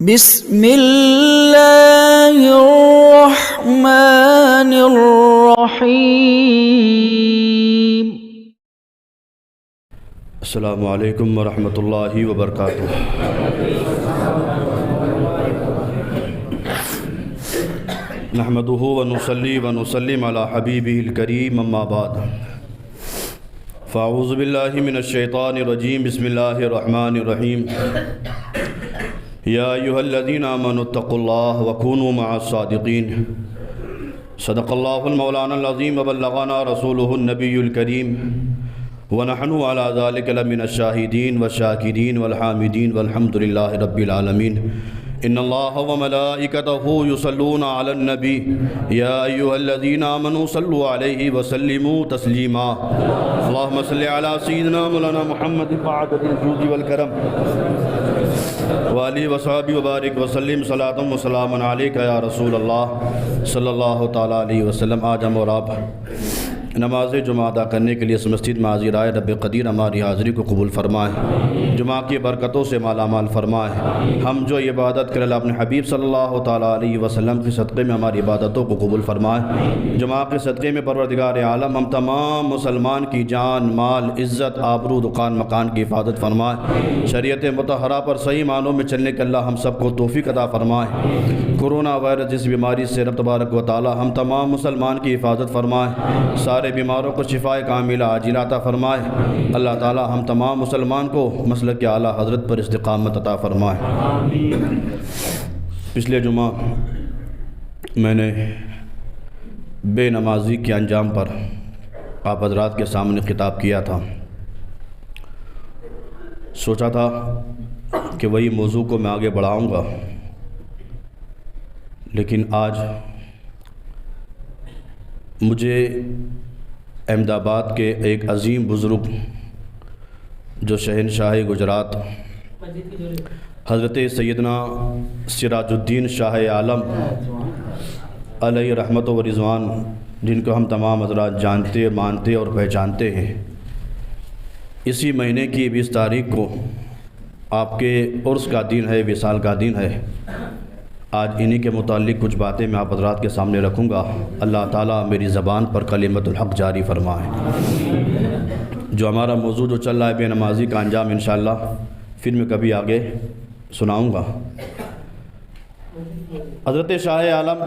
بسم اللہ الرحمن الرحیم۔ السلام علیکم ورحمۃ اللہ وبرکاتہ۔ نحمدہ ونصلی ونسلم علی حبیبہ الکریم، اما بعد فاعوذ باللہ من الشیطان الرجیم، بسم اللہ الرحمن الرحیم۔ یا ایھا الذین آمنوا اتقوا اللہ وکونوا مع الصادقین۔ صدق اللہ المولانا العظیم وبلغنا رسولہ النبی الکریم، ونحن علی ذلک لمن الشاہدین والشاکرین والحامدین والحمد للہ رب العالمین۔ ان اللہ وملائکتہ یصلون علی النبی یا ایھا الذین آمنوا صلوا علیہ وسلموا تسلیما۔ اللہم صل علی سیدنا مولانا محمد بعدد الجود والکرم وآلہ وصحبہ وبارک وسلم صلاۃ و سلام علیک یا رسول اللہ صلی اللہ تعالیٰ علیہ وسلم۔ آج ہم اور آپ نماز جمعہ ادا کرنے کے لیے اس مسجد میں حاضر آئے۔ رب قدیر ہماری حاضری کو قبول فرمائے، جمعہ کی برکتوں سے مالا مال فرمائے۔ ہم جو عبادت کریں اللہ اپنے حبیب صلی اللہ تعالیٰ علیہ وسلم کے صدقے میں ہماری عبادتوں کو قبول فرمائے۔ جمعہ کے صدقے میں پروردگار عالم ہم تمام مسلمان کی جان، مال، عزت، آبرو، دکان مکان کی حفاظت فرمائے۔ شریعت مطہرہ پر صحیح معنوں میں چلنے کے اللہ ہم سب کو توفیق عطا فرمائے۔ کورونا وائرس جس بیماری سے رب تبارک و تعالیٰ ہم تمام مسلمان کی حفاظت فرمائے، سارے بیماروں کو شفائے کاملہ عاجلہ عطا فرمائے۔ اللہ تعالیٰ ہم تمام مسلمان کو مسلک اعلیٰ حضرت پر استقامت عطا فرمائے۔ پچھلے جمعہ میں نے بے نمازی کے انجام پر آپ حضرات کے سامنے خطاب کیا تھا۔ سوچا تھا کہ وہی موضوع کو میں آگے بڑھاؤں گا، لیکن آج مجھے احمد آباد کے ایک عظیم بزرگ جو شہنشاہ گجرات حضرت سیدنا سراج الدین شاہ عالم علیہ رحمت و رضوان، جن کو ہم تمام حضرات جانتے، مانتے اور پہچانتے ہیں، اسی مہینے کی 20 تاریخ کو آپ کے عرس کا دن ہے، وصال کا دن ہے۔ آج انہی کے متعلق کچھ باتیں میں آپ حضرات کے سامنے رکھوں گا۔ اللہ تعالیٰ میری زبان پر کلمت الحق جاری فرمائے۔ جو ہمارا موضوع جو چل رہا ہے بے نمازی کا انجام، انشاءاللہ پھر میں کبھی آگے سناؤں گا۔ حضرت شاہ عالم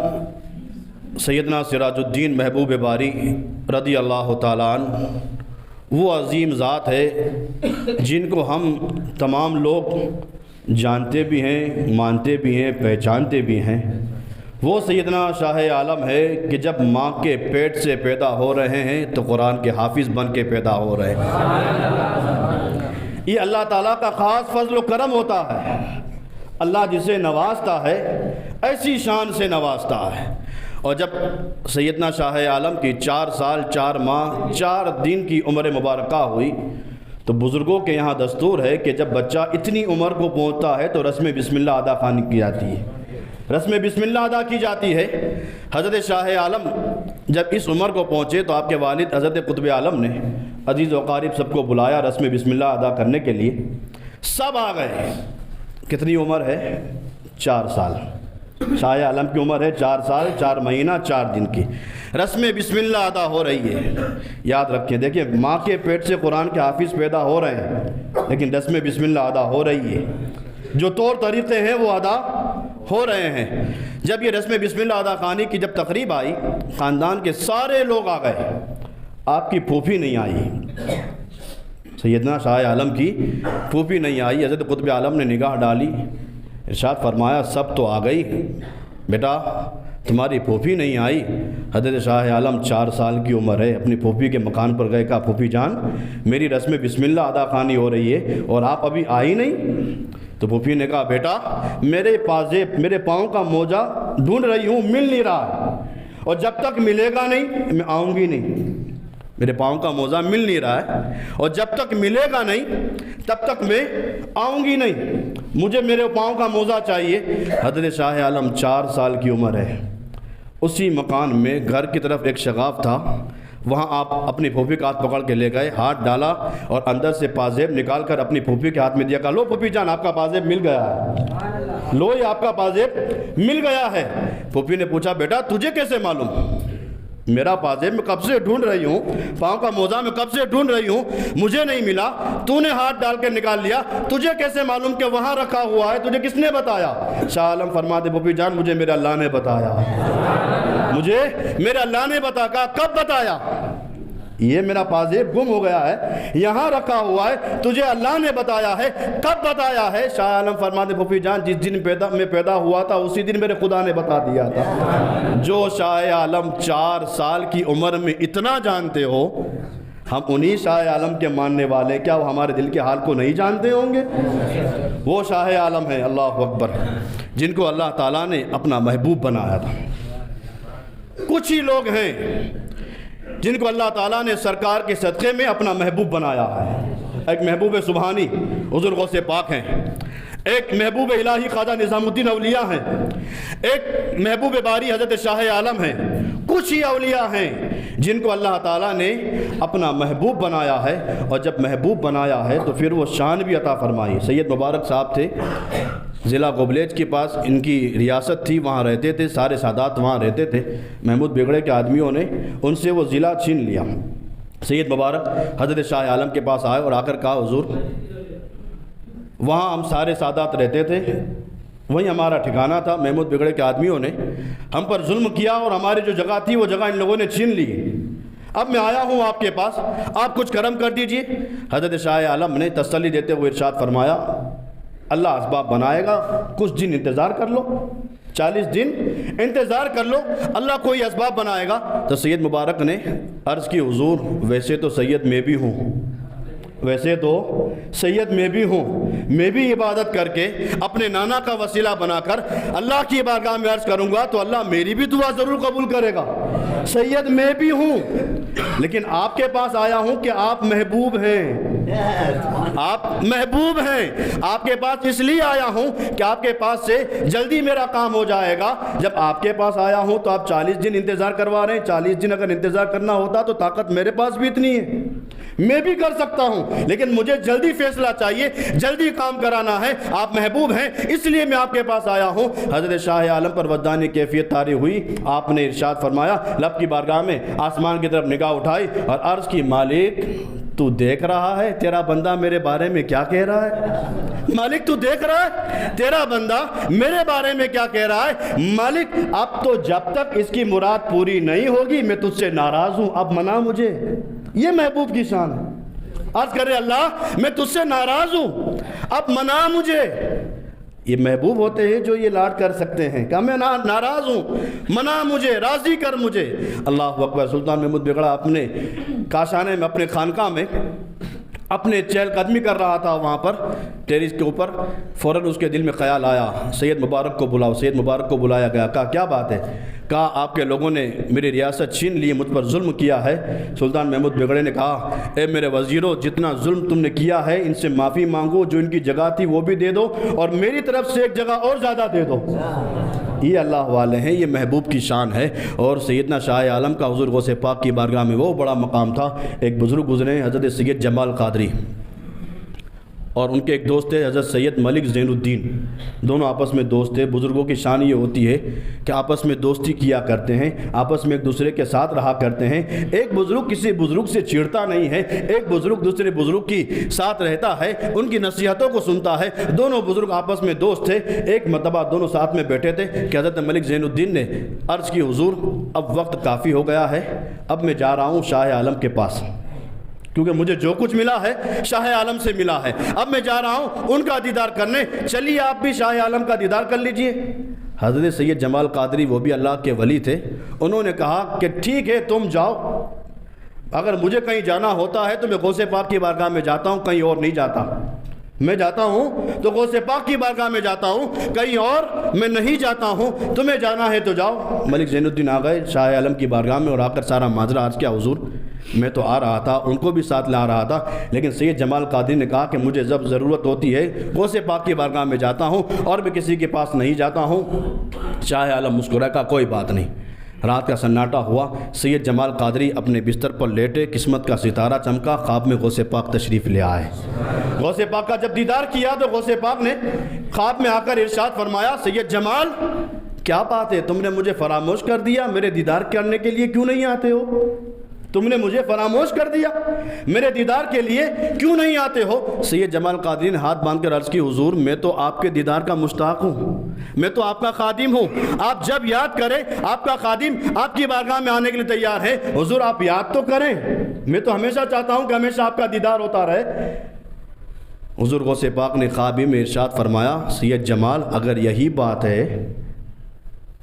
سیدنا سراج الدین محبوب باری رضی اللہ تعالیٰ عنہ وہ عظیم ذات ہے جن کو ہم تمام لوگ جانتے بھی ہیں، مانتے بھی ہیں، پہچانتے بھی ہیں۔ وہ سیدنا شاہ عالم ہے کہ جب ماں کے پیٹ سے پیدا ہو رہے ہیں تو قرآن کے حافظ بن کے پیدا ہو رہے ہیں۔ یہ اللہ تعالیٰ کا خاص فضل و کرم ہوتا ہے۔ اللہ جسے نوازتا ہے ایسی شان سے نوازتا ہے۔ اور جب سیدنا شاہ عالم کی 4 سال 4 ماہ 4 دن کی عمر مبارکہ ہوئی تو بزرگوں کے یہاں دستور ہے کہ جب بچہ اتنی عمر کو پہنچتا ہے تو رسم بسم اللہ ادا خوانی کی جاتی ہے، رسم بسم اللہ ادا کی جاتی ہے۔ حضرت شاہ عالم جب اس عمر کو پہنچے تو آپ کے والد حضرت قطب عالم نے عزیز و قارب سب کو بلایا رسم بسم اللہ ادا کرنے کے لیے۔ سب آ گئے۔ کتنی عمر ہے؟ 4 سال۔ شاہ عالم کی عمر ہے 4 سال 4 مہینہ 4 دن کی۔ رسم بسم اللہ ادا ہو رہی ہے۔ یاد رکھیں، دیکھیں ماں کے پیٹ سے قرآن کے حافظ پیدا ہو رہے ہیں، لیکن رسم بسم اللہ ادا ہو رہی ہے۔ جو طور طریقے ہیں وہ ادا ہو رہے ہیں۔ جب یہ رسم بسم اللہ ادا خوانی کی جب تقریب آئی، خاندان کے سارے لوگ آ گئے۔ آپ کی پھوپھی نہیں آئی، سیدنا شاہ عالم کی پھوپھی نہیں آئی۔ حضرت قطب عالم نے نگاہ ڈالی، ارشاد فرمایا سب تو آ گئی، بیٹا تمہاری پھوپھی نہیں آئی۔ حضرت شاہ عالم 4 سال کی عمر ہے، اپنی پھوپھی کے مکان پر گئے، کہا پھوپھی جان میری رسم بسم اللہ ادا خوانی ہو رہی ہے اور آپ ابھی آئی نہیں؟ تو پھوپھی نے کہا بیٹا میرے پاؤں کا موزہ ڈھونڈ رہی ہوں، مل نہیں رہا، اور جب تک ملے گا نہیں میں آؤں گی نہیں۔ میرے پاؤں کا موزہ مل نہیں رہا ہے اور جب تک ملے گا نہیں تب تک میں آؤں گی نہیں، مجھے میرے پاؤں کا موزہ چاہیے۔ حضرت شاہ عالم 4 سال کی عمر ہے۔ اسی مکان میں گھر کی طرف ایک شگاف تھا، وہاں آپ اپنی پھوپھی کا ہاتھ پکڑ کے لے گئے, ہاتھ ڈالا اور اندر سے پازیب نکال کر اپنی پھوپھی کے ہاتھ میں دیا, کہا لو پھوپھی جان آپ کا پازیب مل گیا ہے, لو یہ آپ کا پازیب مل گیا ہے. پھوپھی نے پوچھا بیٹا تجھے کیسے معلوم؟ میرا پازیب میں کب سے ڈھونڈ رہی ہوں, پاؤں کا موزہ میں کب سے ڈھونڈ رہی ہوں, مجھے نہیں ملا, تو نے ہاتھ ڈال کے نکال لیا, تجھے کیسے معلوم کہ وہاں رکھا ہوا ہے؟ تجھے کس نے بتایا؟ شاہ عالم فرماتے پھوپھی جان مجھے میرے اللہ نے بتایا, مجھے میرے اللہ نے بتا. کہا کب بتایا؟ یہ میرا پازیب گم ہو گیا ہے, یہاں رکھا ہوا ہے, تجھے اللہ نے بتایا ہے, کب بتایا ہے؟ شاہ عالم فرماتے پھوپھی جان جس دن میں پیدا ہوا تھا اسی دن میرے خدا نے بتا دیا تھا. جو شاہ عالم 4 سال کی عمر میں اتنا جانتے ہو, ہم انہی شاہ عالم کے ماننے والے, کیا وہ ہمارے دل کے حال کو نہیں جانتے ہوں گے؟ وہ شاہ عالم ہیں, اللہ اکبر, جن کو اللہ تعالیٰ نے اپنا محبوب بنایا تھا. کچھ ہی لوگ ہیں جن کو اللہ تعالیٰ نے سرکار کے صدقے میں اپنا محبوب بنایا ہے. ایک محبوب سبحانی حضور غوث پاک ہیں, ایک محبوب الہی خواجہ نظام الدین اولیاء ہیں, ایک محبوب باری حضرت شاہ عالم ہیں. کچھ ہی اولیاء ہیں جن کو اللہ تعالیٰ نے اپنا محبوب بنایا ہے, اور جب محبوب بنایا ہے تو پھر وہ شان بھی عطا فرمائی. سید مبارک صاحب تھے, ضلع گوبلیج کے پاس ان کی ریاست تھی, وہاں رہتے تھے, سارے سادات وہاں رہتے تھے. محمود بیگڑے کے آدمیوں نے ان سے وہ ضلع چھین لیا. سید مبارک حضرت شاہ عالم کے پاس آئے اور آ کر کہا حضور وہاں ہم سارے سادات رہتے تھے, وہیں ہمارا ٹھکانہ تھا, محمود بیگڑے کے آدمیوں نے ہم پر ظلم کیا اور ہماری جو جگہ تھی وہ جگہ ان لوگوں نے چھین لی. اب میں آیا ہوں آپ کے پاس, آپ کچھ کرم کر دیجئے. حضرت شاہ عالم نے تسلی دیتے ہوئے ارشاد فرمایا اللہ اسباب بنائے گا, کچھ دن انتظار کر لو, 40 دن انتظار کر لو, اللہ کوئی اسباب بنائے گا. تو سید مبارک نے عرض کی حضور ویسے تو سید میں بھی ہوں, ویسے تو سید میں بھی ہوں, میں بھی عبادت کر کے اپنے نانا کا وسیلہ بنا کر اللہ کی بارگاہ میں عرض کروں گا تو اللہ میری بھی دعا ضرور قبول کرے گا. سید میں بھی ہوں, لیکن آپ کے پاس آیا ہوں کہ آپ محبوب ہیں, آپ محبوب ہیں. آپ کے پاس اس لیے آیا ہوں کہ آپ کے پاس سے جلدی میرا کام ہو جائے گا. جب آپ کے پاس آیا ہوں تو آپ 40 دن انتظار کروا رہے ہیں. 40 دن اگر انتظار کرنا ہوتا تو طاقت میرے پاس بھی اتنی ہے, میں بھی کر سکتا ہوں, لیکن مجھے جلدی فیصلہ چاہیے, جلدی کام کرانا ہے. آپ محبوب ہیں اس لیے میں آپ کے پاس آیا ہوں. حضرت شاہ عالم پر وجدانی کیفیت طاری ہوئی. آپ نے ارشاد فرمایا, لب کی بارگاہ میں آسمان کی طرف نگاہ اٹھائی اور عرض کی مالک تو دیکھ رہا ہے تیرا بندہ میرے بارے میں کیا کہہ رہا ہے؟ مالک تو دیکھ رہا ہے تیرا بندہ میرے بارے میں کیا کہہ رہا ہے؟ مالک اب تو جب تک اس کی مراد پوری نہیں ہوگی میں تجھ سے ناراض ہوں, اب منا مجھے. یہ محبوب کی شان ہے. عرض کرے اللہ میں تجھ سے ناراض ہوں, اب منا مجھے. یہ محبوب ہوتے ہیں جو یہ لاڈ کر سکتے ہیں کہ میں ناراض ہوں, منا مجھے, راضی کر مجھے. اللہ اکبر. سلطان محمود بیگڑا اپنے کاشانے میں اپنے خانقاہ میں اپنے چہل قدمی کر رہا تھا, وہاں پر ٹیرس کے اوپر فوراً اس کے دل میں خیال آیا سید مبارک کو بلاؤ. سید مبارک کو بلایا گیا. کہا کیا بات ہے؟ کہا آپ کے لوگوں نے میری ریاست چھین لی, مجھ پر ظلم کیا ہے. سلطان محمود بیگڑے نے کہا اے میرے وزیروں جتنا ظلم تم نے کیا ہے ان سے معافی مانگو, جو ان کی جگہ تھی وہ بھی دے دو اور میری طرف سے ایک جگہ اور زیادہ دے دو. یہ اللہ والے ہیں, یہ محبوب کی شان ہے. اور سیدنا شاہ عالم کا حضور غوث پاک کی بارگاہ میں وہ بڑا مقام تھا. ایک بزرگ گزرے حضرت سید جمال قادری, اور ان کے ایک دوست تھے حضرت سید ملک زین الدین. دونوں آپس میں دوست تھے. بزرگوں کی شان یہ ہوتی ہے کہ آپس میں دوستی کیا کرتے ہیں, آپس میں ایک دوسرے کے ساتھ رہا کرتے ہیں. ایک بزرگ کسی بزرگ سے چڑھتا نہیں ہے, ایک بزرگ دوسرے بزرگ کی ساتھ رہتا ہے, ان کی نصیحتوں کو سنتا ہے. دونوں بزرگ آپس میں دوست تھے. ایک مرتبہ دونوں ساتھ میں بیٹھے تھے کہ حضرت ملک زین الدین نے عرض کی حضور اب وقت کافی ہو گیا ہے, اب میں جا رہا ہوں شاہ عالم کے پاس, کیونکہ مجھے جو کچھ ملا ہے شاہ عالم سے ملا ہے. اب میں جا رہا ہوں ان کا دیدار کرنے, چلیے آپ بھی شاہ عالم کا دیدار کر لیجئے. حضرت سید جمال قادری وہ بھی اللہ کے ولی تھے. انہوں نے کہا کہ ٹھیک ہے تم جاؤ, اگر مجھے کہیں جانا ہوتا ہے تو میں غوث پاک کی بارگاہ میں جاتا ہوں, کہیں اور نہیں جاتا. میں جاتا ہوں تو غوث پاک کی بارگاہ میں جاتا ہوں, کہیں اور میں نہیں جاتا ہوں. تمہیں جانا ہے تو جاؤ. ملک زین الدین آ گئے شاہ عالم کی بارگاہ میں اور آ کر سارا ماجرا عرض کیا حضور میں تو آ رہا تھا, ان کو بھی ساتھ لا رہا تھا, لیکن سید جمال قادری نے کہا کہ مجھے جب ضرورت ہوتی ہے غوث پاک کی بارگاہ میں جاتا ہوں اور میں کسی کے پاس نہیں جاتا ہوں. شاہ عالم مسکرا, کا کوئی بات نہیں, رات کا سناٹا ہوا، سید جمال قادری اپنے بستر پر لیٹے، قسمت کا ستارہ چمکا، خواب میں غوث پاک تشریف لے آئے۔ غوث پاک کا جب دیدار کیا تو غوث پاک نے خواب میں آ کر ارشاد فرمایا، سید جمال کیا بات ہے، تم نے مجھے فراموش کر دیا، میرے دیدار کرنے کے لیے کیوں نہیں آتے ہو؟ تم نے مجھے فراموش کر دیا، میرے دیدار کے لیے کیوں نہیں آتے ہو؟ سید جمال قادری نے ہاتھ باندھ کر عرض کی، حضور میں تو آپ کے دیدار کا مشتاق ہوں، میں تو آپ کا خادم ہوں، آپ جب یاد کریں آپ کا خادم آپ کی بارگاہ میں آنے کے لیے تیار ہے، حضور آپ یاد تو کریں، میں تو ہمیشہ چاہتا ہوں کہ ہمیشہ آپ کا دیدار ہوتا رہے۔ حضور غوث پاک نے خواب میں ارشاد فرمایا، سید جمال اگر یہی بات ہے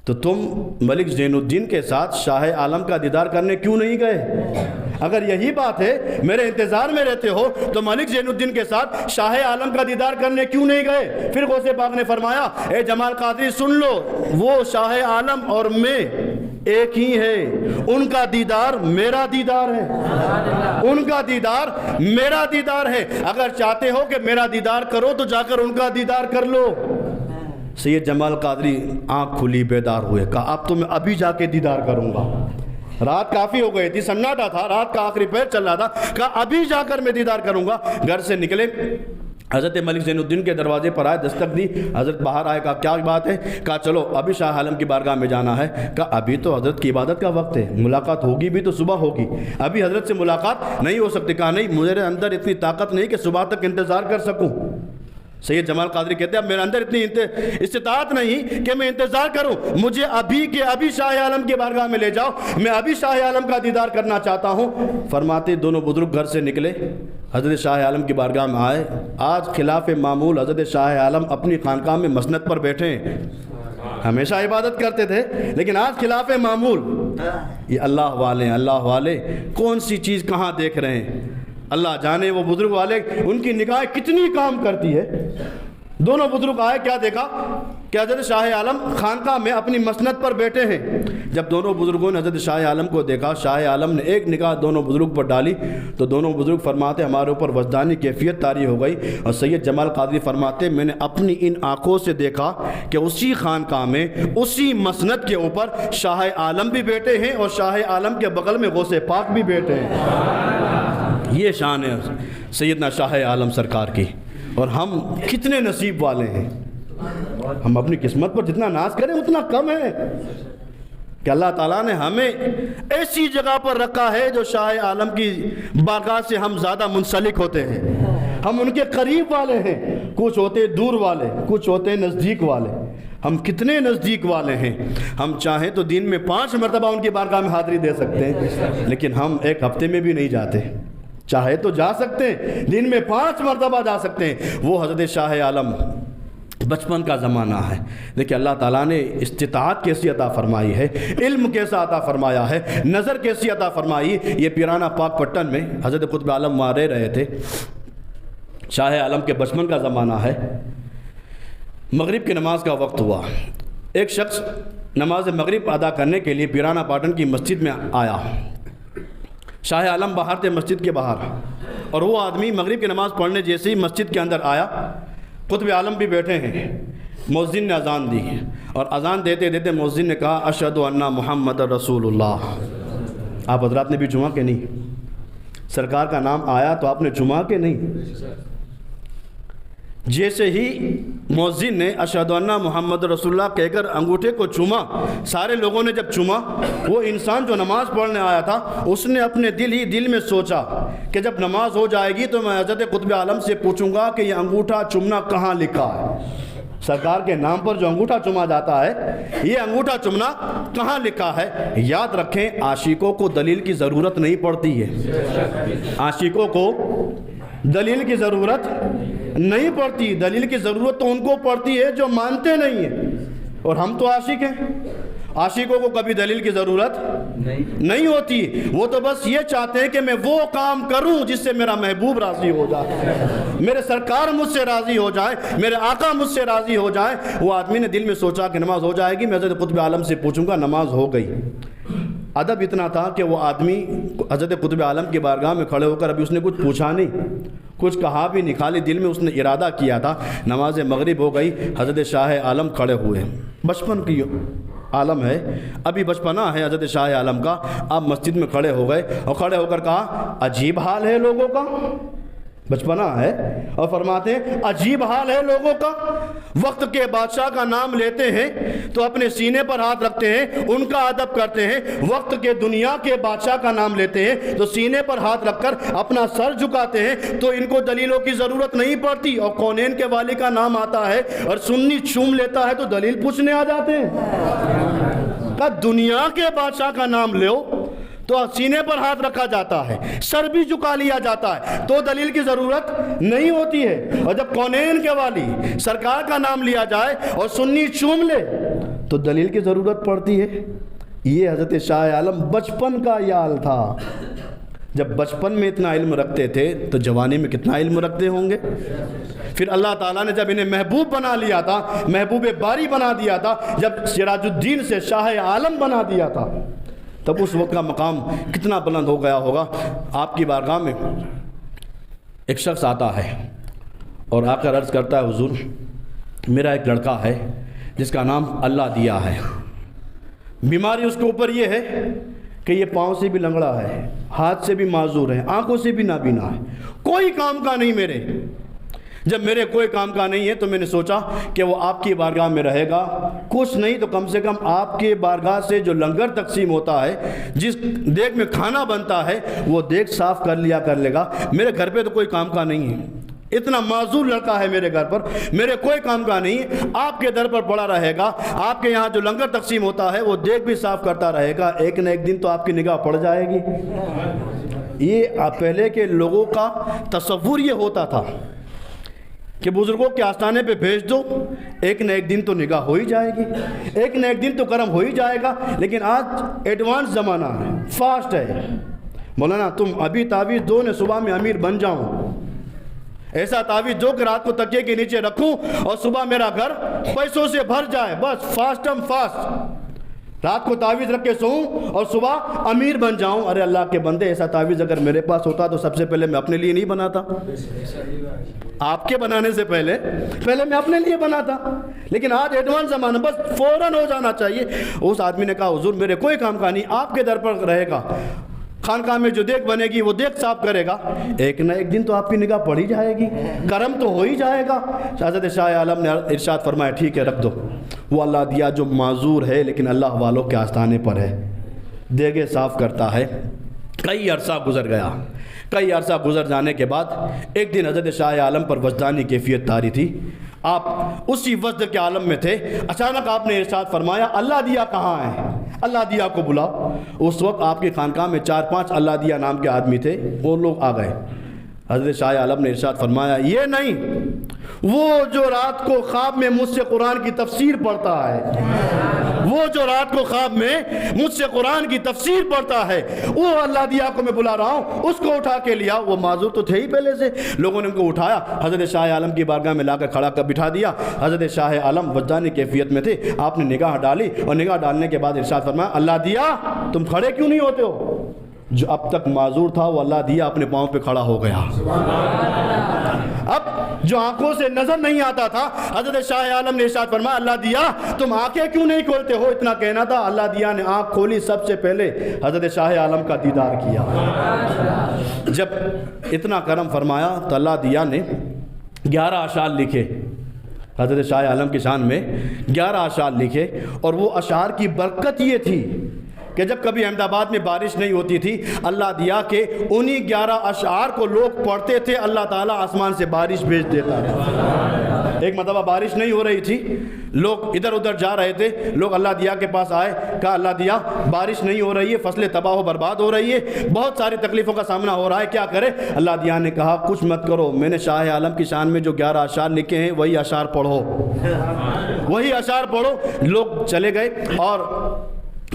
تو تم ملک زین الدین کے ساتھ شاہ عالم کا دیدار کرنے کیوں نہیں گئے؟ اگر یہی بات ہے، میرے انتظار میں رہتے ہو تو ملک زین الدین کے ساتھ شاہ عالم کا دیدار کرنے کیوں نہیں گئے؟ پھر غوث پاک نے فرمایا، اے جمال قادری سن لو، وہ شاہ عالم اور میں ایک ہی ہے، ان کا دیدار میرا دیدار ہے، ان کا دیدار میرا دیدار ہے، اگر چاہتے ہو کہ میرا دیدار کرو تو جا کر ان کا دیدار کر لو۔ سید جمال قادری آنکھ کھلی بیدار ہوئے، کہا اب تو میں ابھی جا کے دیدار کروں گا، رات کافی ہو گئی تھی، سناٹا تھا، رات کا آخری پہر چل رہا تھا، کہا ابھی جا کر میں دیدار کروں گا۔ گھر سے نکلے، حضرت ملک زین الدین کے دروازے پر آئے، دستک دی، حضرت باہر آئے، کہا کیا بات ہے؟ کہا چلو ابھی شاہ عالم کی بارگاہ میں جانا ہے۔ کہا ابھی تو حضرت کی عبادت کا وقت ہے، ملاقات ہوگی بھی تو صبح ہوگی، ابھی حضرت سے ملاقات نہیں ہو سکتی۔ کہا نہیں، میرے اندر اتنی طاقت نہیں کہ صبح تک انتظار کر سکوں۔ سید جمال قادری کہتے ہیں اب میرے اندر اتنی استطاعت نہیں کہ میں انتظار کروں، مجھے ابھی کے ابھی شاہ عالم کی بارگاہ میں لے جاؤ، میں ابھی شاہ عالم کا دیدار کرنا چاہتا ہوں۔ فرماتے دونوں بزرگ گھر سے نکلے، حضرت شاہ عالم کی بارگاہ میں آئے۔ آج خلاف معمول حضرت شاہ عالم اپنی خانقاہ میں مسند پر بیٹھے ہیں، ہمیشہ عبادت کرتے تھے لیکن آج خلاف معمول۔ یہ اللہ والے ہیں، اللہ والے کون سی چیز کہاں دیکھ رہے ہیں، اللہ جانے۔ وہ بزرگ والے ان کی نگاہیں کتنی کام کرتی ہے۔ دونوں بزرگ آئے، کیا دیکھا کہ حضرت شاہ عالم خانقاہ میں اپنی مسند پر بیٹھے ہیں۔ جب دونوں بزرگوں نے حضرت شاہ عالم کو دیکھا، شاہ عالم نے ایک نگاہ دونوں بزرگ پر ڈالی تو دونوں بزرگ فرماتے ہمارے اوپر وجدانی کیفیت طاری ہو گئی۔ اور سید جمال قادری فرماتے میں نے اپنی ان آنکھوں سے دیکھا کہ اسی خانقاہ میں اسی مسند کے اوپر شاہ عالم بھی بیٹھے ہیں اور شاہ عالم کے بغل میں غوث پاک بھی بیٹھے ہیں۔ یہ شان ہے سیدنا شاہ عالم سرکار کی، اور ہم کتنے نصیب والے ہیں، ہم اپنی قسمت پر جتنا ناز کریں اتنا کم ہے کہ اللہ تعالیٰ نے ہمیں ایسی جگہ پر رکھا ہے جو شاہ عالم کی بارگاہ سے ہم زیادہ منسلک ہوتے ہیں، ہم ان کے قریب والے ہیں، کچھ ہوتے دور والے، کچھ ہوتے نزدیک والے۔ ہم کتنے نزدیک والے ہیں، ہم چاہیں تو دن میں 5 مرتبہ ان کی بارگاہ میں حاضری دے سکتے ہیں، لیکن ہم ایک ہفتے میں بھی نہیں جاتے، چاہے تو جا سکتے ہیں، دن میں 5 مرتبہ جا سکتے ہیں۔ وہ حضرت شاہ عالم بچپن کا زمانہ ہے، دیکھیں اللہ تعالیٰ نے استطاعت کیسی عطا فرمائی ہے، علم کیسا عطا فرمایا ہے، نظر کیسی عطا فرمائی۔ یہ پیرانہ پاک پٹن میں حضرت قطب عالم وہاں رہ رہے تھے، شاہ عالم کے بچپن کا زمانہ ہے۔ مغرب کی نماز کا وقت ہوا، ایک شخص نماز مغرب ادا کرنے کے لیے پیرانہ پاٹن کی مسجد میں آیا۔ شاہ عالم باہر تھے مسجد کے باہر، اور وہ آدمی مغرب کی نماز پڑھنے جیسے ہی مسجد کے اندر آیا، قطب عالم بھی بیٹھے ہیں، مؤذن نے اذان دی، اور اذان دیتے دیتے مؤذن نے کہا اشہد ان محمد رسول اللہ۔ آپ حضرات نے بھی جمعہ کہ نہیں؟ سرکار کا نام آیا تو آپ نے جمعہ کہ نہیں؟ جیسے ہی مؤذن نے اشہد ان محمد رسول اللہ کہہ کر انگوٹھے کو چوما، سارے لوگوں نے جب چوما، وہ انسان جو نماز پڑھنے آیا تھا اس نے اپنے دل میں سوچا کہ جب نماز ہو جائے گی تو میں حضرت قطب عالم سے پوچھوں گا کہ یہ انگوٹھا چومنا کہاں لکھا ہے، سرکار کے نام پر جو انگوٹھا چوما جاتا ہے یہ انگوٹھا چومنا کہاں لکھا ہے۔ یاد رکھیں عاشقوں کو دلیل کی ضرورت نہیں پڑتی ہے، عاشقوں کو دلیل کی ضرورت نہیں پڑتی، دلیل کی ضرورت تو ان کو پڑتی ہے جو مانتے نہیں ہیں، اور ہم تو عاشق ہیں، عاشقوں کو کبھی دلیل کی ضرورت نہیں ہوتی، وہ تو بس یہ چاہتے ہیں کہ میں وہ کام کروں جس سے میرا محبوب راضی ہو جائے، میرے سرکار مجھ سے راضی ہو جائے، میرے آقا مجھ سے راضی ہو جائے۔ وہ آدمی نے دل میں سوچا کہ نماز ہو جائے گی، میں حضرت قطب عالم سے پوچھوں گا، نماز ہو گئی۔ ادب اتنا تھا کہ وہ آدمی حضرت قطب عالم کی بارگاہ میں کھڑے ہو کر ابھی اس نے کچھ پوچھا نہیں، کچھ کہا بھی نہیں، خالی دل میں اس نے ارادہ کیا تھا۔ نماز مغرب ہو گئی، حضرت شاہ عالم کھڑے ہوئے، بچپن کی عالم ہے, ابھی بچپنا ہے حضرت شاہ عالم کا, آپ مسجد میں کھڑے ہو گئے اور کھڑے ہو کر کہا عجیب حال ہے لوگوں کا. بچپنا ہے اور فرماتے ہیں عجیب حال ہے لوگوں کا, وقت کے بادشاہ کا نام لیتے ہیں تو اپنے سینے پر ہاتھ رکھتے ہیں, ان کا ادب کرتے ہیں. وقت کے دنیا کے بادشاہ کا نام لیتے ہیں تو سینے پر ہاتھ رکھ کر اپنا سر جھکاتے ہیں, تو ان کو دلیلوں کی ضرورت نہیں پڑتی. اور کونین کے والی کا نام آتا ہے اور سنی چوم لیتا ہے تو دلیل پوچھنے آ جاتے ہیں. کہ دنیا کے بادشاہ کا نام لو تو سینے پر ہاتھ رکھا جاتا ہے, سر بھی جھکا لیا جاتا ہے, تو دلیل کی ضرورت نہیں ہوتی ہے. اور جب کونین کے والی سرکار کا نام لیا جائے اور سنی چوم لے تو دلیل کی ضرورت پڑتی ہے. یہ حضرت شاہ عالم بچپن کا یال تھا. جب بچپن میں اتنا علم رکھتے تھے تو جوانی میں کتنا علم رکھتے ہوں گے. پھر اللہ تعالیٰ نے جب انہیں محبوب بنا لیا تھا, محبوب باری بنا دیا تھا, جب سراج الدین سے شاہ عالم بنا دیا تھا, تب اس وقت کا مقام کتنا بلند ہو گیا ہوگا. آپ کی بارگاہ میں ایک شخص آتا ہے اور آ کر عرض کرتا ہے حضور میرا ایک لڑکا ہے جس کا نام اللہ دیا ہے, بیماری اس کے اوپر یہ ہے کہ یہ پاؤں سے بھی لنگڑا ہے, ہاتھ سے بھی معذور ہے, آنکھوں سے بھی نابینا ہے, کوئی کام کا نہیں میرے. جب میرے کوئی کام کا نہیں ہے تو میں نے سوچا کہ وہ آپ کی بارگاہ میں رہے گا, کچھ نہیں تو کم سے کم آپ کے بارگاہ سے جو لنگر تقسیم ہوتا ہے, جس دیگ میں کھانا بنتا ہے, وہ دیگ صاف کر لیا کر لے گا. میرے گھر پہ تو کوئی کام کا نہیں ہے, اتنا معذور لڑکا ہے میرے گھر پر, میرے کوئی کام کا نہیں ہے, آپ کے در پر پڑا رہے گا, آپ کے یہاں جو لنگر تقسیم ہوتا ہے وہ دیگ بھی صاف کرتا رہے گا, ایک نہ ایک دن تو آپ کی نگاہ پڑ جائے گی. یہ پہلے کے لوگوں کا تصور یہ ہوتا تھا کہ بزرگوں کے آستانے پہ بھیج دو, ایک نہ ایک دن تو نگاہ ہو ہی جائے گی, ایک نہ ایک دن تو کرم ہو ہی جائے گا. لیکن آج ایڈوانس زمانہ ہے, فاسٹ ہے. مولانا تم ابھی تعویذ دو نے صبح میں امیر بن جاؤں, ایسا تعویذ دو کہ رات کو تکیے کے نیچے رکھوں اور صبح میرا گھر پیسوں سے بھر جائے, بس فاسٹم فاسٹ. رات کو تعویذ رکھ کے سوؤں اور صبح امیر بن جاؤں. ارے اللہ کے بندے, ایسا تعویذ اگر میرے پاس ہوتا تو سب سے پہلے میں اپنے لیے نہیں بناتا, آپ کے بنانے سے پہلے میں اپنے لیے بناتا. لیکن آج ایڈوانس زمانہ, بس فوراً ہو جانا چاہیے. اس آدمی نے کہا حضور میرے کوئی کام کا نہیں, آپ کے در پر رہے گا, خانقاہ میں جو دیگ بنے گی وہ دیگ صاف کرے گا, ایک نہ ایک دن تو آپ کی نگاہ پڑ ہی جائے گی, کرم تو ہو ہی جائے گا. حضرت شاہ عالم نے ارشاد فرمایا ٹھیک ہے رکھ دو. وہ اللہ دیا جو معذور ہے لیکن اللہ والوں کے آستانے پر ہے, دیگیں صاف کرتا ہے. کئی عرصہ گزر گیا. کئی عرصہ گزر جانے کے بعد ایک دن حضرت شاہ عالم پر وجدانی کیفیت طاری تھی. آپ اسی وجد کے عالم میں تھے, اچانک آپ نے ارشاد فرمایا اللہ دیا کہاں ہے, اللہ دیا کو بلاؤ. اس وقت آپ کی خانقاہ میں 4-5 اللہ دیا نام کے آدمی تھے, وہ لوگ آ گئے. حضرت شاہ عالم نے ارشاد فرمایا یہ نہیں, وہ جو رات کو خواب میں مجھ سے قرآن کی تفسیر پڑھتا ہے, وہ جو رات کو خواب میں مجھ سے قرآن کی تفسیر پڑھتا ہے, وہ اللہ دیا کو میں بلا رہا ہوں, اس کو اٹھا کے لیا. وہ معذور تو تھے ہی پہلے سے. لوگوں نے ان کو اٹھایا, حضرت شاہ عالم کی بارگاہ میں لا کر کھڑا کر بٹھا دیا. حضرت شاہ عالم وجدانی کیفیت میں تھے. آپ نے نگاہ ڈالی اور نگاہ ڈالنے کے بعد ارشاد فرمایا اللہ دیا تم کھڑے کیوں نہیں ہوتے ہو. جو اب تک معذور تھا وہ اللہ دیا اپنے پاؤں پہ کھڑا ہو گیا. اب جو آنکھوں سے نظر نہیں آتا تھا, حضرت شاہ عالم نے ارشاد فرمایا اللہ دیا تم آنکھیں کیوں نہیں کھولتے ہو. اتنا کہنا تھا, اللہ دیا نے آنکھ کھولی, سب سے پہلے حضرت شاہ عالم کا دیدار کیا. جب اتنا کرم فرمایا تو اللہ دیا نے 11 اشعار لکھے. حضرت شاہ عالم کی شان میں 11 اشعار لکھے, اور وہ اشعار کی برکت یہ تھی کہ جب کبھی احمد آباد میں بارش نہیں ہوتی تھی, اللہ دیا کہ انہی 11 اشعار کو لوگ پڑھتے تھے, اللہ تعالیٰ آسمان سے بارش بھیج دیتا تھا. ایک مرتبہ بارش نہیں ہو رہی تھی, لوگ ادھر ادھر جا رہے تھے, لوگ اللہ دیا کے پاس آئے, کہا اللہ دیا بارش نہیں ہو رہی ہے, فصلیں تباہ و برباد ہو رہی ہے, بہت ساری تکلیفوں کا سامنا ہو رہا ہے, کیا کرے. اللہ دیا نے کہا کچھ مت کرو, میں نے شاہ عالم کی شان میں جو 11 اشعار لکھے ہیں وہی اشعار پڑھو, وہی اشعار پڑھو. لوگ چلے گئے اور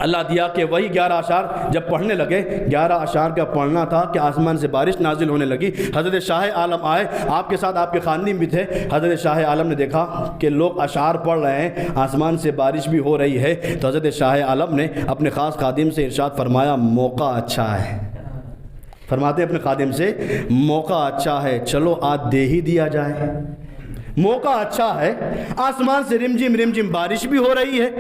اللہ دیا کہ وہی 11 اشعار جب پڑھنے لگے, 11 اشعار کا پڑھنا تھا کہ آسمان سے بارش نازل ہونے لگی. حضرت شاہ عالم آئے, آپ کے ساتھ آپ کے خاندان بھی تھے. حضرت شاہ عالم نے دیکھا کہ لوگ اشعار پڑھ رہے ہیں, آسمان سے بارش بھی ہو رہی ہے, تو حضرت شاہ عالم نے اپنے خاص خادم سے ارشاد فرمایا موقع اچھا ہے. فرماتے اپنے خادم سے موقع اچھا ہے, چلو آج دے ہی دیا جائے. موقع اچھا ہے, آسمان سے رمجم رمجم بارش بھی ہو رہی ہے,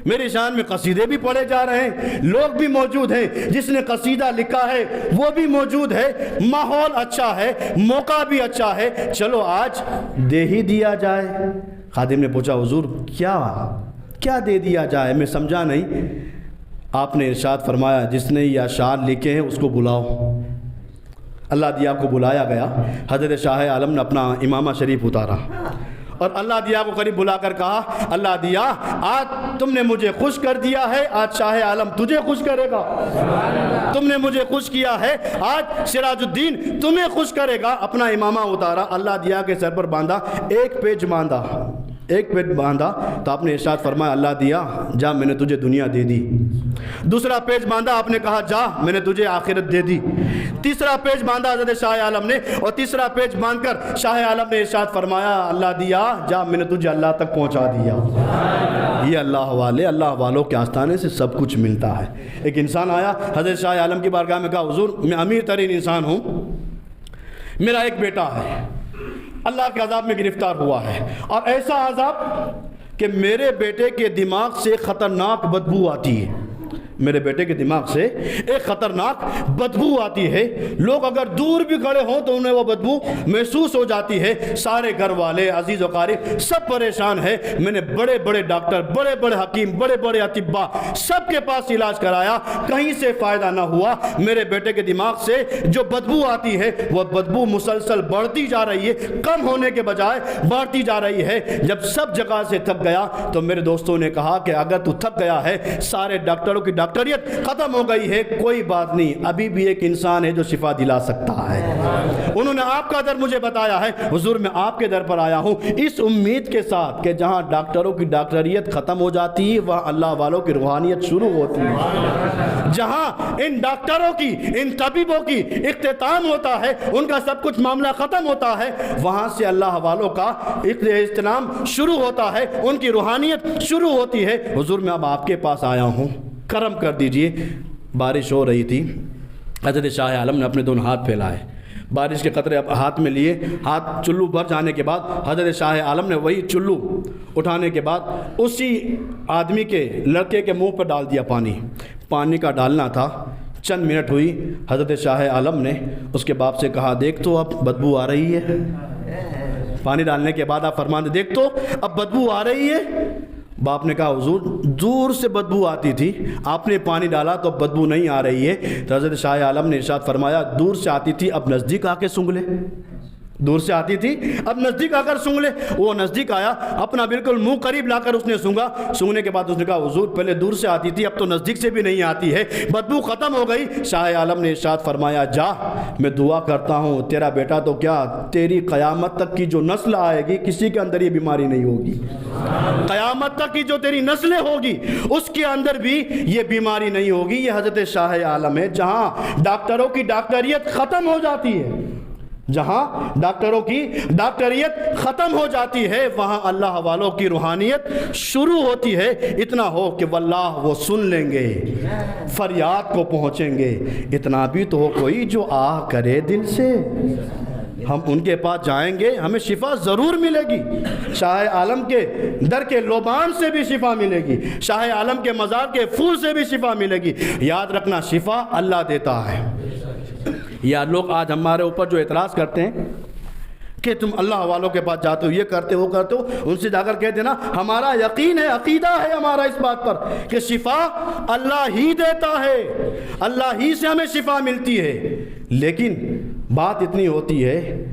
میری شان میں قصیدے بھی پڑھے جا رہے ہیں, لوگ بھی موجود ہیں, جس نے قصیدہ لکھا ہے وہ بھی موجود ہے, ماحول اچھا ہے, موقع بھی اچھا ہے, چلو آج دے ہی دیا جائے. خادم نے پوچھا حضور کیا دے دیا جائے, میں سمجھا نہیں. آپ نے ارشاد فرمایا جس نے یہ اشعار لکھے ہیں اس کو بلاؤ. اللہ دیا کو بلایا گیا. حضرت شاہ عالم نے اپنا امامہ شریف اتارا اور اللہ دیا کو قریب بلا کر کہا, اللہ دیا آج تم نے مجھے خوش کر دیا ہے, آج شاہ عالم تجھے خوش کرے گا. تم نے مجھے خوش کیا ہے, آج سراج الدین تمہیں خوش کرے گا. اپنا امامہ اتارا, اللہ دیا کے سر پر باندھا, ایک پیج باندھا تو آپ نے ارشاد فرمایا, اللہ دیا جا میں نے تجھے دنیا دے دی. دوسرا پیج باندھا, آپ نے کہا جا میں نے تجھے آخرت دے دی. تیسرا پیج باندھا حضرت شاہ عالم نے, اور تیسرا پیج باندھ کر شاہ عالم نے ارشاد فرمایا, اللہ دیا جا میں نے تجھے اللہ تک پہنچا دیا. یہ اللہ والوں کے آستانے سے سب کچھ ملتا ہے. ایک انسان آیا حضرت شاہ عالم کی بارگاہ میں, کہا حضور میں امیر ترین انسان ہوں, میرا ایک بیٹا ہے, اللہ کے عذاب میں گرفتار ہوا ہے, اور ایسا عذاب کہ میرے بیٹے کے دماغ سے خطرناک بدبو آتی ہے. میرے بیٹے کے دماغ سے ایک خطرناک بدبو آتی ہے, لوگ اگر دور بھی کھڑے ہوں تو انہیں وہ بدبو محسوس ہو جاتی ہے. سارے گھر والے عزیز و قاریب سب پریشان ہیں. میں نے بڑے بڑے ڈاکٹر, بڑے بڑے حکیم, بڑے بڑے اطباء سب کے پاس علاج کرایا, کہیں سے فائدہ نہ ہوا. میرے بیٹے کے دماغ سے جو بدبو آتی ہے وہ بدبو مسلسل بڑھتی جا رہی ہے, کم ہونے کے بجائے بڑھتی جا رہی ہے. جب سب جگہ سے تھک گیا تو میرے دوستوں نے کہا کہ اگر تو تھک گیا ہے, سارے ڈاکٹروں کی ڈاکٹریت ختم ہو گئی ہے, کوئی بات نہیں, ابھی بھی ایک انسان ہے جو شفا دلا سکتا ہے. انہوں نے آپ کا در مجھے بتایا ہے, حضور میں آپ کے در پر آیا ہوں اس امید کے ساتھ کہ جہاں ڈاکٹروں کی ڈاکٹریت ختم ہو جاتی ہے وہاں اللہ والوں کی روحانیت شروع ہوتی ہے. جہاں ان ڈاکٹروں کی, ان طبیبوں کی اختتام ہوتا ہے, ان کا سب کچھ معاملہ ختم ہوتا ہے, وہاں سے اللہ والوں کا اجتنام شروع ہوتا ہے, ان کی روحانیت شروع ہوتی ہے. حضور میں اب آپ کے پاس آیا ہوں, کرم کر دیجئے. بارش ہو رہی تھی, حضرت شاہ عالم نے اپنے دونوں ہاتھ پھیلائے, بارش کے قطرے ہاتھ میں لیے, ہاتھ چلو بھر جانے کے بعد حضرت شاہ عالم نے وہی چلو اٹھانے کے بعد اسی آدمی کے, لڑکے کے منہ پر ڈال دیا. پانی کا ڈالنا تھا. چند منٹ ہوئی, حضرت شاہ عالم نے اس کے باپ سے کہا, دیکھ تو اب بدبو آ رہی ہے. پانی ڈالنے کے بعد آپ فرماتے, دیکھ تو اب بدبو آ رہی ہے. باپ نے کہا, حضور دور سے بدبو آتی تھی, آپ نے پانی ڈالا تو بدبو نہیں آ رہی ہے. تو حضرت شاہ عالم نے ارشاد فرمایا, دور سے آتی تھی اب نزدیک آ کے سونگھ لے. دور سے آتی تھی اب نزدیک آ کر سونگھ لے. وہ نزدیک آیا, اپنا بالکل منہ قریب لا کر اس نے سونگا. سونگنے کے بعد اس نے کہا, حضور پہلے دور سے آتی تھی اب تو نزدیک سے بھی نہیں آتی ہے, بدبو ختم ہو گئی. شاہ عالم نے ارشاد فرمایا, جا میں دعا کرتا ہوں تیرا بیٹا تو کیا تیری قیامت تک کی جو نسل آئے گی کسی کے اندر یہ بیماری نہیں ہوگی. قیامت تک کی جو تیری نسلیں ہوگی اس کے اندر بھی یہ بیماری نہیں ہوگی. یہ حضرت شاہ عالم ہے. جہاں ڈاکٹروں کی ڈاکٹریت ختم ہو جاتی ہے, جہاں ڈاکٹروں کی ڈاکٹریت ختم ہو جاتی ہے وہاں اللہ والوں کی روحانیت شروع ہوتی ہے. اتنا ہو کہ واللہ وہ سن لیں گے, فریاد کو پہنچیں گے. اتنا بھی تو ہو کوئی جو آہ کرے دل سے, ہم ان کے پاس جائیں گے, ہمیں شفا ضرور ملے گی. شاہ عالم کے در کے لوبان سے بھی شفا ملے گی, شاہ عالم کے مزار کے پھول سے بھی شفا ملے گی. یاد رکھنا, شفا اللہ دیتا ہے. یا لوگ آج ہمارے اوپر جو اعتراض کرتے ہیں کہ تم اللہ والوں کے پاس جاتے ہو, یہ کرتے ہو, وہ کرتے ہو, ان سے جا کر کہتے ہیں نا, ہمارا یقین ہے, عقیدہ ہے ہمارا اس بات پر کہ شفا اللہ ہی دیتا ہے, اللہ ہی سے ہمیں شفا ملتی ہے. لیکن بات اتنی ہوتی ہے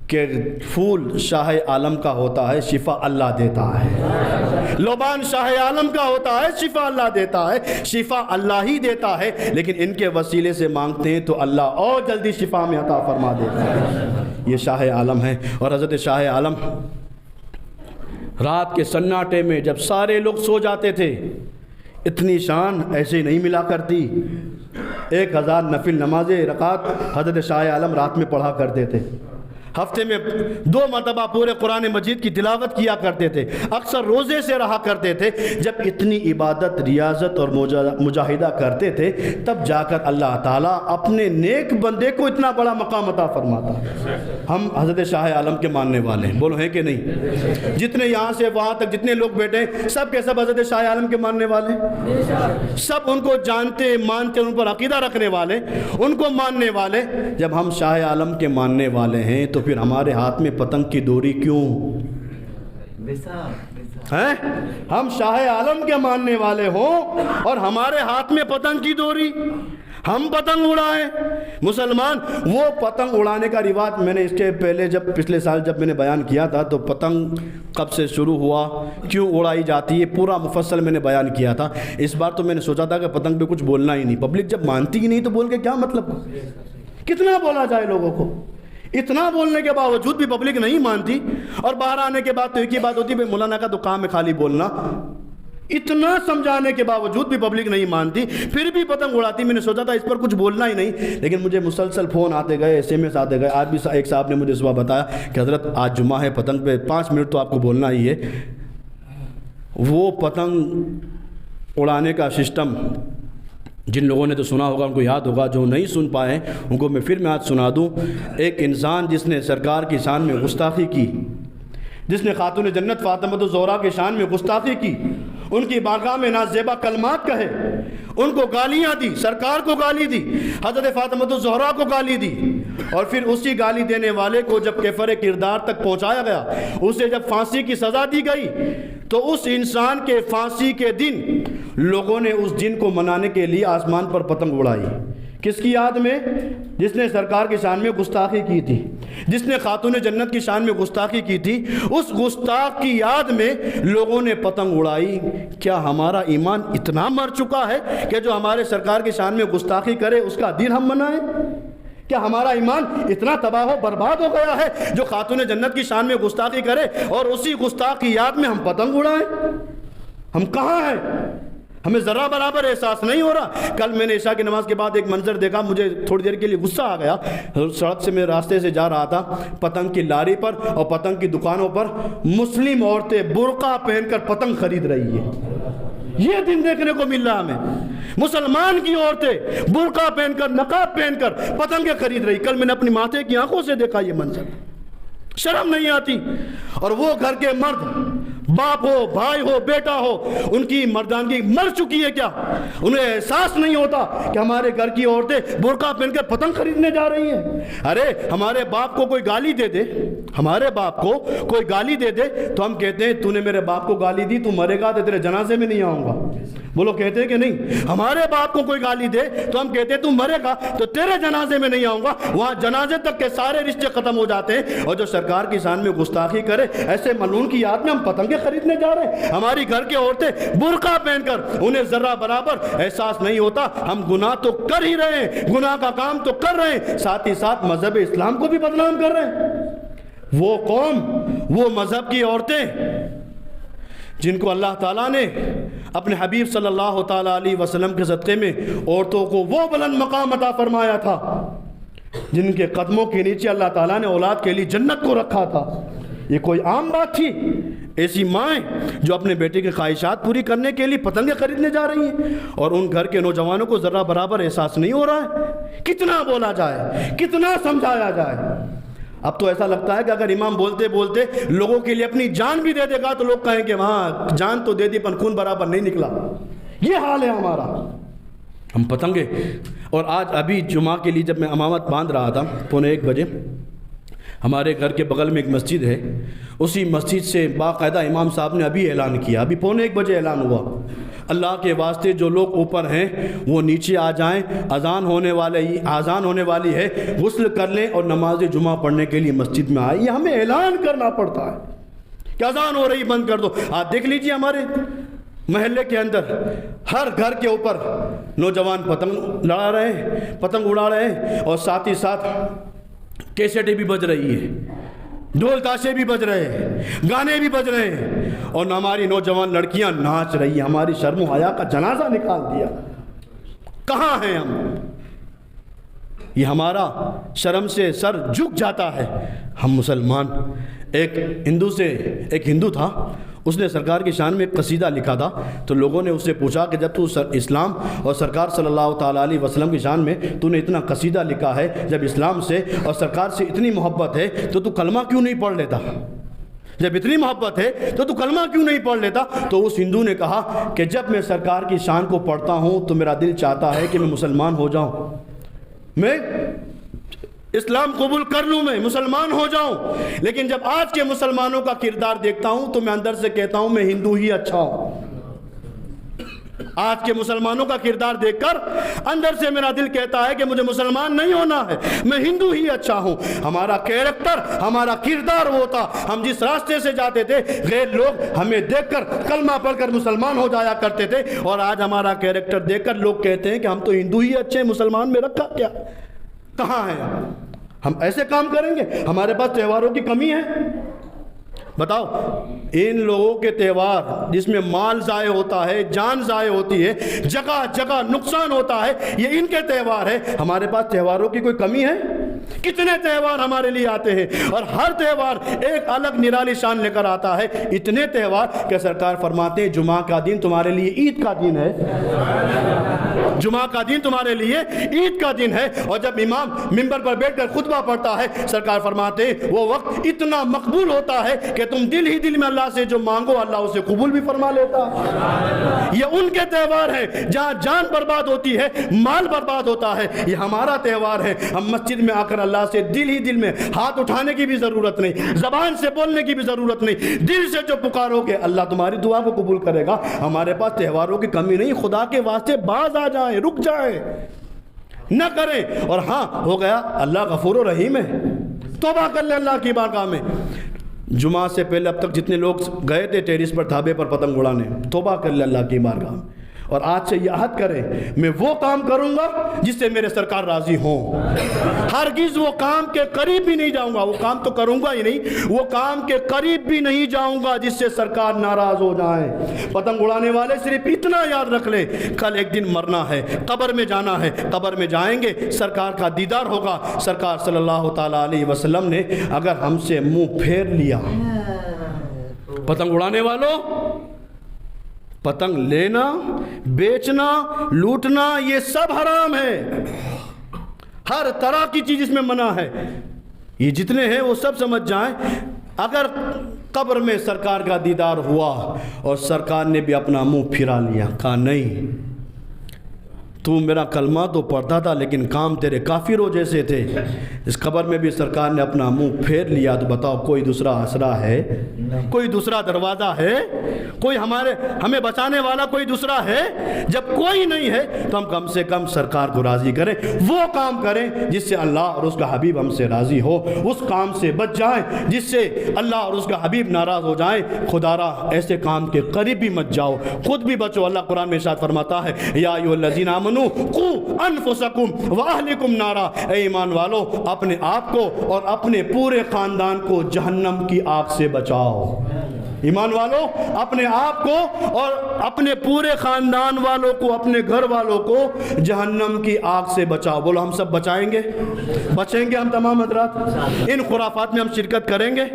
کہ پھول شاہ عالم کا ہوتا ہے, شفا اللہ دیتا ہے. لوبان شاہ عالم کا ہوتا ہے, شفا اللہ دیتا ہے. شفا اللہ ہی دیتا ہے, لیکن ان کے وسیلے سے مانگتے ہیں تو اللہ اور جلدی شفا میں عطا فرما دیتا ہے. یہ شاہ عالم ہے. اور حضرت شاہ عالم رات کے سناٹے میں جب سارے لوگ سو جاتے تھے, اتنی شان ایسے نہیں ملا کرتی. 1000 نفل نماز رکعت حضرت شاہ عالم رات میں پڑھا کرتے تھے. ہفتے میں 2 مرتبہ پورے قرآن مجید کی تلاوت کیا کرتے تھے، اکثر روزے سے رہا کرتے تھے۔ جب اتنی عبادت، ریاضت اور مجاہدہ کرتے تھے، تب جا کر اللہ تعالیٰ اپنے نیک بندے کو اتنا بڑا مقام عطا فرماتا۔ ہم حضرت شاہ عالم کے ماننے والے ہیں، بولو ہیں کہ نہیں؟ جتنے یہاں سے وہاں تک جتنے لوگ بیٹھے ہیں، سب کے سب حضرت شاہ عالم کے ماننے والے ہیں، سب ان کو جانتے، مانتے، ان پر عقیدہ رکھنے والے، ان کو ماننے والے۔ جب ہم شاہ عالم کے ماننے والے ہیں تو پھر ہمارے ہاتھ میں پتنگ کی ڈوری کیوں ہیں؟ ہم شاہ عالم کے ماننے والے ہوں اور ہمارے ہاتھ میں پتنگ کی ڈوری، ہم پتنگ اڑائیں۔ مسلمان وہ پتنگ اڑانے کا رواج، میں نے اس کے پہلے پچھلے سال جب میں نے بیان کیا تھا تو پتنگ کب سے شروع ہوا، کیوں اڑائی جاتی ہے، پورا مفصل میں نے بیان کیا تھا۔ اس بار تو میں نے سوچا تھا کہ پتنگ پہ کچھ بولنا ہی نہیں، پبلک جب مانتی ہی نہیں تو بول کے کیا مطلب، کتنا بولا جائے لوگوں کو۔ اتنا بولنے کے باوجود بھی پبلک نہیں مانتی، اور باہر آنے کے بعد تو ایک ہی بات ہوتی ہے، مولانا کا تو کام ہے خالی بولنا۔ اتنا سمجھانے کے باوجود بھی پبلک نہیں مانتی، پھر بھی پتنگ اڑاتی۔ میں نے سوچا تھا اس پر کچھ بولنا ہی نہیں، لیکن مجھے مسلسل فون آتے گئے، SMS آتے گئے۔ آج بھی ایک صاحب نے مجھے صبح بتایا کہ حضرت آج جمعہ ہے، پتنگ پہ 5 منٹ تو آپ کو بولنا ہی ہے۔ وہ پتنگ اڑانے کا سسٹم جن لوگوں نے تو سنا ہوگا ان کو یاد ہوگا، جو نہیں سن پائے ان کو میں آج سنا دوں۔ ایک انسان جس نے سرکار کی شان میں گستاخی کی، جس نے خاتون جنت فاطمہ الزہرا کی شان میں گستاخی کی، ان کی بارگاہ میں نازیبا کلمات کہے، ان کو گالیاں دی، سرکار کو گالی دی، حضرت فاطمہ الزہرا کو گالی دی، اور پھر اسی گالی دینے والے کو جب کیفر کردار تک پہنچایا گیا، اسے جب پھانسی کی سزا دی گئی، تو اس انسان کے پھانسی کے دن لوگوں نے اس دن کو منانے کے لیے آسمان پر پتنگ اڑائی۔ کس کی یاد میں؟ جس نے سرکار کی شان میں گستاخی کی تھی، جس نے خاتون جنت کی شان میں گستاخی کی تھی، اس گستاخ کی یاد میں لوگوں نے پتنگ اڑائی۔ کیا ہمارا ایمان اتنا مر چکا ہے کہ جو ہمارے سرکار کی شان میں گستاخی کرے اس کا دن ہم منائیں؟ کیا ہمارا ایمان اتنا تباہ و برباد ہو گیا ہے جو خاتون جنت کی شان میں گستاخی کرے اور اسی گستاخ کی یاد میں ہم پتنگ اڑائیں؟ ہم کہاں ہیں؟ ہمیں ذرا برابر احساس نہیں ہو رہا۔ کل میں نے عشاء کی نماز کے بعد ایک منظر دیکھا، مجھے تھوڑی دیر کے لیے غصہ آ گیا۔ سڑک سے میں راستے سے جا رہا تھا، پتنگ کی لاری پر اور پتنگ کی دکانوں پر مسلم عورتیں برقع پہن کر پتنگ خرید رہی ہیں۔ یہ دن دیکھنے کو مل رہا ہمیں، مسلمان کی عورتیں برقع پہن کر، نقاب پہن کر پتنگیں خرید رہی۔ کل میں نے اپنی ماتھے کی آنکھوں سے دیکھا یہ منظر، شرم نہیں آتی؟ اور وہ گھر کے مرد، باپ ہو، بھائی ہو، بیٹا ہو، ان کی مردانگی مر چکی ہے کیا؟ انہیں احساس نہیں ہوتا کہ ہمارے گھر کی عورتیں برقع پہن کر پتنگ خریدنے جا رہی ہیں؟ ارے ہمارے باپ کو کوئی گالی دے دے، ہمارے باپ کو کوئی گالی دے دے تو ہم کہتے ہیں تو نے میرے باپ کو گالی دی، تو مرے گا تو تیرے جنازے میں نہیں آؤں گا۔ بولو کہتے ہیں کہ نہیں؟ ہمارے باپ کو کوئی گالی دے تو ہم کہتے ہیں تو مرے گا تو تیرے جنازے میں نہیں آؤں گا۔ وہاں جنازے تک کے سارے رشتے ختم ہو جاتے ہیں، اور جو سرکار کی شان میں گستاخی کرے ایسے ملعون کی یاد میں ہم پتنگیں خریدنے جا رہے ہیں۔ ہماری گھر کی عورتیں برقع پہن کر، انہیں ذرہ برابر احساس نہیں ہوتا ہم گناہ تو کر ہی رہے ہیں، گناہ کا کام تو کر رہے ہیں، ساتھ ہی ساتھ مذہب اسلام کو بھی بدنام کر رہے ہیں۔ وہ قوم، وہ مذہب کی عورتیں جن کو اللہ تعالیٰ نے اپنے حبیب صلی اللہ تعالیٰ علیہ وسلم کے صدقے میں عورتوں کو وہ بلند مقام عطا فرمایا تھا، جن کے قدموں کے نیچے اللہ تعالیٰ نے اولاد کے لیے جنت کو رکھا تھا، یہ کوئی عام بات تھی؟ ایسی مائیں جو اپنے بیٹے کی خواہشات پوری کرنے کے لیے پتنگیں خریدنے جا رہی ہیں، اور ان گھر کے نوجوانوں کو ذرہ برابر احساس نہیں ہو رہا ہے؟ کتنا بولا جائے، کتنا سمجھایا جائے؟ اب تو ایسا لگتا ہے کہ اگر امام بولتے بولتے لوگوں کے لیے اپنی جان بھی دے دے گا تو لوگ کہیں کہ وہاں جان تو دے دی پر خون برابر نہیں نکلا۔ یہ حال ہے ہمارا، ہم پتنگے۔ اور آج ابھی جمعہ کے لیے جب میں امامت باندھ رہا تھا 1:45 بجے، ہمارے گھر کے بغل میں ایک مسجد ہے، اسی مسجد سے باقاعدہ امام صاحب نے ابھی اعلان کیا، ابھی 1:45 بجے اعلان ہوا، اللہ کے واسطے جو لوگ اوپر ہیں وہ نیچے آ جائیں، اذان ہونے والی ہے، غسل کر لیں اور نماز جمعہ پڑھنے کے لیے مسجد میں آئیں۔ یہ ہمیں اعلان کرنا پڑتا ہے کہ اذان ہو رہی، بند کر دو۔ آج دیکھ لیجئے ہمارے محلے کے اندر ہر گھر کے اوپر نوجوان پتنگ لڑا رہے ہیں، پتنگ اڑا رہے ہیں، اور ساتھ ہی ساتھ کیسٹیں بھی بج رہی ہے، ڈھول تاشے بھی بج رہے ہیں، گانے بھی بج رہے ہیں، اور ہماری نوجوان لڑکیاں ناچ رہی ہیں۔ ہماری شرم و حیا کا جنازہ نکال دیا۔ کہاں ہیں ہم؟ یہ ہمارا شرم سے سر جھک جاتا ہے. ہم مسلمان. ایک ہندو تھا, اس نے سرکار کی شان میں ایک قصیدہ لکھا تھا. تو لوگوں نے اس سے پوچھا کہ جب تو اسلام اور سرکار صلی اللہ تعالیٰ علیہ وسلم کی شان میں تو نے اتنا قصیدہ لکھا ہے, جب اسلام سے اور سرکار سے اتنی محبت ہے تو کلمہ کیوں نہیں پڑھ لیتا؟ جب اتنی محبت ہے تو کلمہ کیوں نہیں پڑھ لیتا؟ تو اس ہندو نے کہا کہ جب میں سرکار کی شان کو پڑھتا ہوں تو میرا دل چاہتا ہے کہ میں مسلمان ہو جاؤں, میں اسلام قبول کر لوں, میں مسلمان ہو جاؤں. لیکن جب آج کے مسلمانوں کا کردار دیکھتا ہوں تو میں اندر سے کہتا ہوں میں ہندو ہی اچھا ہوں. آج کے مسلمانوں کا کردار دیکھ کر اندر سے میرا دل کہتا ہے کہ مجھے مسلمان نہیں ہونا ہے, میں ہندو ہی اچھا ہوں. ہمارا کیریکٹر, ہمارا کردار وہ تھا. ہم جس راستے سے جاتے تھے غیر لوگ ہمیں دیکھ کر کلمہ پڑھ کر مسلمان ہو جایا کرتے تھے, اور آج ہمارا کیریکٹر دیکھ کر لوگ کہتے ہیں کہ ہم تو ہندو ہی اچھے ہیں, مسلمان میں رکھا کیا؟ کہاں ہے؟ ہم ایسے کام کریں گے؟ ہمارے پاس تہواروں کی کمی ہے؟ بتاؤ, ان لوگوں کے تہوار جس میں مال ضائع ہوتا ہے, جان ضائع ہوتی ہے, جگہ جگہ نقصان ہوتا ہے, یہ ان کے تہوار ہے. ہمارے پاس تہواروں کی کوئی کمی ہے؟ کتنے تہوار ہمارے لیے آتے ہیں, اور ہر تہوار ایک الگ نرالی شان لے کر آتا ہے. اتنے تہوار کہ سرکار فرماتے ہیں جمعہ کا دن تمہارے لیے عید کا دن ہے, جمعہ کا دن تمہارے لیے عید کا دن ہے. اور جب امام منبر پر بیٹھ کر خطبہ پڑھتا ہے سرکار فرماتے ہیں وہ وقت اتنا مقبول ہوتا ہے کہ تم دل ہی دل میں اللہ سے جو مانگو اللہ اسے قبول بھی فرما لیتا. یہ ان کے تہوار ہیں جہاں جان برباد ہوتی ہے, مال برباد ہوتا ہے. یہ ہمارا تہوار ہے. ہم مسجد میں آ کر اللہ سے دل ہی دل میں ہاتھ اٹھانے کی بھی ضرورت نہیں, زبان سے بولنے کی بھی ضرورت نہیں, دل سے جو پکارو گے اللہ تمہاری دعا کو قبول کرے گا. ہمارے پاس تہواروں کی کمی نہیں. خدا کے واسطے باز آ جائیں, رک جائیں, نہ کریں. اور ہاں ہو گیا, اللہ غفور و رحیم ہے, توبہ کر لیں اللہ کی بارگاہ میں. جمعہ سے پہلے اب تک جتنے لوگ گئے تھے ٹیرس پر دھابے پر پتنگ اڑانے, توبہ کر لیں اللہ کی بارگاہ میں, اور آج سے یہ عہد کریں میں وہ کام کروں گا جس سے میرے سرکار راضی ہوں. ہرگز وہ کام کے قریب بھی نہیں جاؤں گا, وہ کام تو کروں گا ہی نہیں, وہ کام کے قریب بھی نہیں جاؤں گا جس سے سرکار ناراض ہو جائیں. پتنگ اڑانے والے صرف اتنا یاد رکھ لیں, کل ایک دن مرنا ہے, قبر میں جانا ہے, قبر میں جائیں گے, سرکار کا دیدار ہوگا. سرکار صلی اللہ تعالیٰ علیہ وسلم نے اگر ہم سے منہ پھیر لیا, پتنگ اڑانے والوں, پتنگ لینا, بیچنا, لوٹنا یہ سب حرام ہے. ہر طرح کی چیز اس میں منع ہے. یہ جتنے ہیں وہ سب سمجھ جائیں. اگر قبر میں سرکار کا دیدار ہوا اور سرکار نے بھی اپنا منہ پھرا لیا, کہا نہیں تو میرا کلمہ تو پڑھتا تھا لیکن کام تیرے کافروں جیسے تھے, اس قبر میں بھی سرکار نے اپنا منہ پھیر لیا, تو بتاؤ کوئی دوسرا آسرا ہے, کوئی دوسرا دروازہ ہے, کوئی ہمیں بچانے والا کوئی دوسرا ہے؟ جب کوئی نہیں ہے تو ہم کم سے کم سرکار کو راضی کریں, وہ کام کریں جس سے اللہ اور اس کا حبیب ہم سے راضی ہو, اس کام سے بچ جائیں جس سے اللہ اور اس کا حبیب ناراض ہو جائیں. خدا را ایسے کام کے قریب بھی مت جاؤ, خود بھی بچو. اللہ قرآن میں ارشاد فرماتا ہے یا ایھا الذین آمنوا قوا انفسکم واہلکم نارا, اے ایمان والو اپنے آپ کو اور اپنے پورے خاندان کو جہنم کی آگ سے بچاؤ. ایمان والو اپنے آپ کو اور اپنے پورے خاندان والوں کو, اپنے گھر والوں کو جہنم کی آگ سے بچاؤ. بولو ہم سب بچائیں گے, بچیں گے ہم تمام حضرات؟ ان خرافات میں ہم شرکت کریں گے؟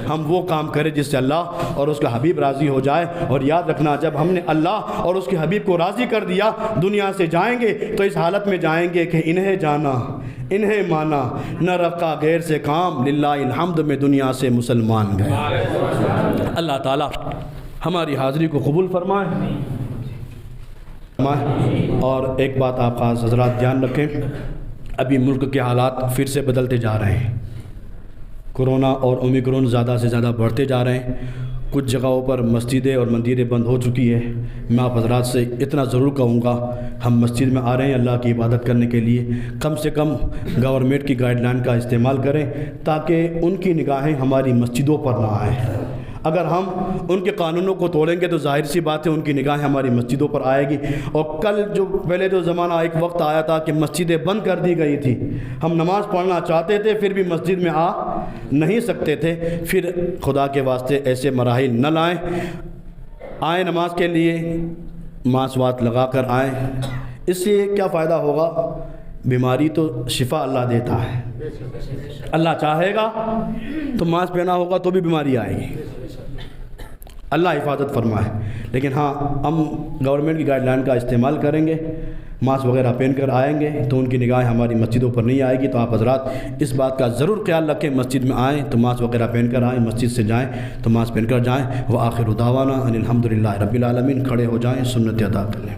ہم وہ کام کریں جس سے اللہ اور اس کا حبیب راضی ہو جائے. اور یاد رکھنا جب ہم نے اللہ اور اس کے حبیب کو راضی کر دیا, دنیا سے جائیں گے تو اس حالت میں جائیں گے کہ انہیں جانا, انہیں مانا, نہ رکھا غیر سے کام, للہ الحمد میں دنیا سے مسلمان گئے. اللہ تعالیٰ ہماری حاضری کو قبول فرمائے. اور ایک بات آپ خاص حضرات دھیان رکھیں, ابھی ملک کے حالات پھر سے بدلتے جا رہے ہیں. کورونا اور اومیکرون زیادہ سے زیادہ بڑھتے جا رہے ہیں. کچھ جگہوں پر مسجدیں اور مندریں بند ہو چکی ہے. میں آپ حضرات سے اتنا ضرور کہوں گا, ہم مسجد میں آ رہے ہیں اللہ کی عبادت کرنے کے لیے, کم سے کم گورنمنٹ کی گائیڈ لائن کا استعمال کریں تاکہ ان کی نگاہیں ہماری مسجدوں پر نہ آئیں. اگر ہم ان کے قانونوں کو توڑیں گے تو ظاہر سی بات ہے ان کی نگاہیں ہماری مسجدوں پر آئے گی. اور کل جو پہلے جو زمانہ ایک وقت آیا تھا کہ مسجدیں بند کر دی گئی تھی, ہم نماز پڑھنا چاہتے تھے پھر بھی مسجد میں آ نہیں سکتے تھے. پھر خدا کے واسطے ایسے مراحل نہ لائیں, آئیں نماز کے لیے, ماسک وات لگا کر آئیں. اس سے کیا فائدہ ہوگا بیماری تو شفا اللہ دیتا ہے، اللہ چاہے گا تو ماسک پہنا ہوگا تو بھی بیماری آئے گی، اللہ حفاظت فرمائے۔ لیکن ہاں ہم گورنمنٹ کی گائیڈ لائن کا استعمال کریں گے، ماسک وغیرہ پہن کر آئیں گے تو ان کی نگاہیں ہماری مسجدوں پر نہیں آئے گی۔ تو آپ حضرات اس بات کا ضرور خیال رکھیں، مسجد میں آئیں تو ماسک وغیرہ پہن کر آئیں، مسجد سے جائیں تو ماسک پہن کر جائیں۔ وآخر دعوانا ان الحمد للہ رب العالمین۔ کھڑے ہو جائیں، سنت ادا کر لیں۔